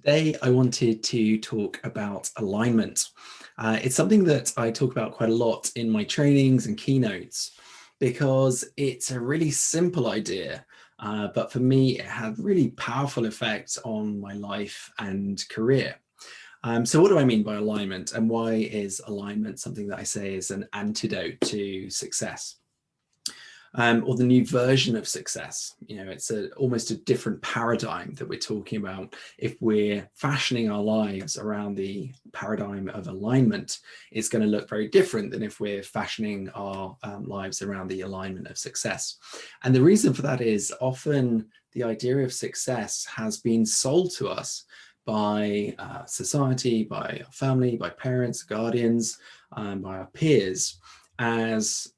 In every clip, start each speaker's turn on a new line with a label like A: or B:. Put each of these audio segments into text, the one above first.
A: Today, I wanted to talk about alignment. It's something that I talk about quite a lot in my trainings and keynotes because it's a really simple idea, but for me, it had really powerful effects on my life and career. So what do I mean by alignment, and why is alignment something that I say is an antidote to success? Or the new version of success. It's almost a different paradigm that we're talking about. If we're fashioning our lives around the paradigm of alignment, it's going to look very different than if we're fashioning our lives around the alignment of success. And the reason for that is often the idea of success has been sold to us by society, by our family, by parents, guardians, by our peers as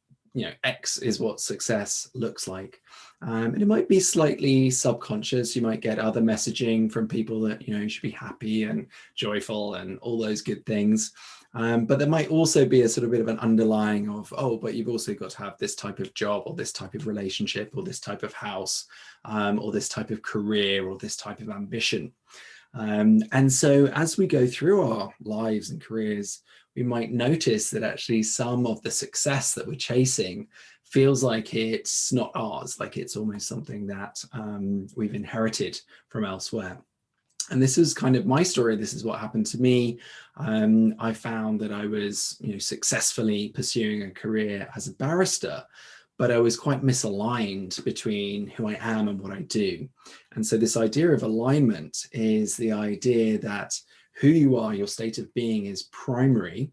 A: X is what success looks like. And it might be slightly subconscious. You might get other messaging from people that, you should be happy and joyful and all those good things. But there might also be a sort of bit of an underlying of, oh, but you've also got to have this type of job or this type of relationship or this type of house or this type of career or this type of ambition. And so as we go through our lives and careers, we might notice that actually some of the success that we're chasing feels like it's not ours, like it's almost something that we've inherited from elsewhere. And this is kind of my story. This is what happened to me. I found that I was successfully pursuing a career as a barrister, but I was quite misaligned between who I am and what I do. And so this idea of alignment is the idea that who you are, your state of being, is primary,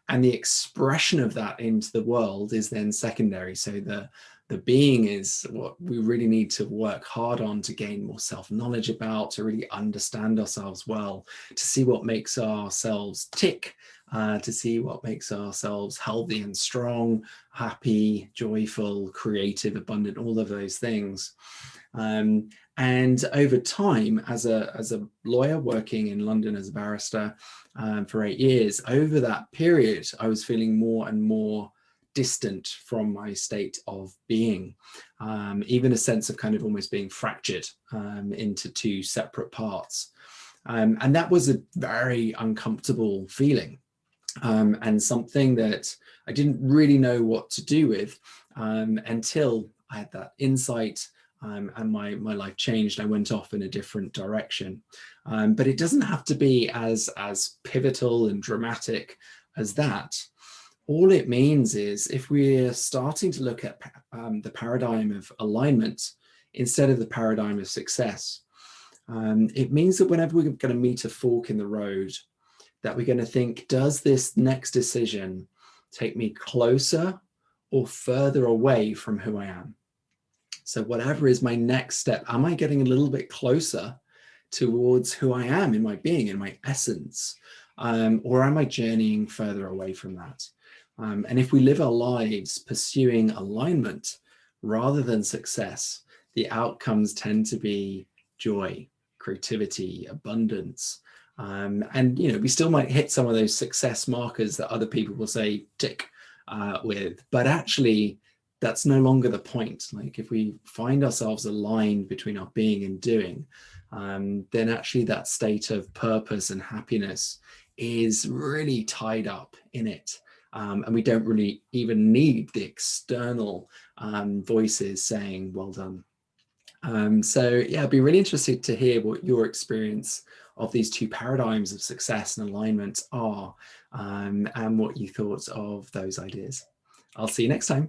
A: and the expression of that into the world is then secondary. So the being is what we really need to work hard on to gain more self-knowledge about, to really understand ourselves well, to see what makes ourselves tick, to see what makes ourselves healthy and strong, happy, joyful, creative, abundant, all of those things. And over time, as a lawyer working in London as a barrister for 8 years, over that period, I was feeling more and more distant from my state of being, even a sense of kind of almost being fractured into two separate parts. And that was a very uncomfortable feeling, and something that I didn't really know what to do with until I had that insight. And my life changed. I went off in a different direction. But it doesn't have to be as pivotal and dramatic as that. All it means is if we're starting to look at the paradigm of alignment instead of the paradigm of success, it means that whenever we're going to meet a fork in the road, that we're going to think, does this next decision take me closer or further away from who I am? So whatever is my next step, am I getting a little bit closer towards who I am in my being, in my essence? Or am I journeying further away from that? And if we live our lives pursuing alignment rather than success, the outcomes tend to be joy, creativity, abundance. And we still might hit some of those success markers that other people will say tick with, but actually, that's no longer the point. Like if we find ourselves aligned between our being and doing, then actually that state of purpose and happiness is really tied up in it. And we don't really even need the external voices saying, well done. So yeah, I'd be really interested to hear what your experience of these two paradigms of success and alignment are, and what you thought of those ideas. I'll see you next time.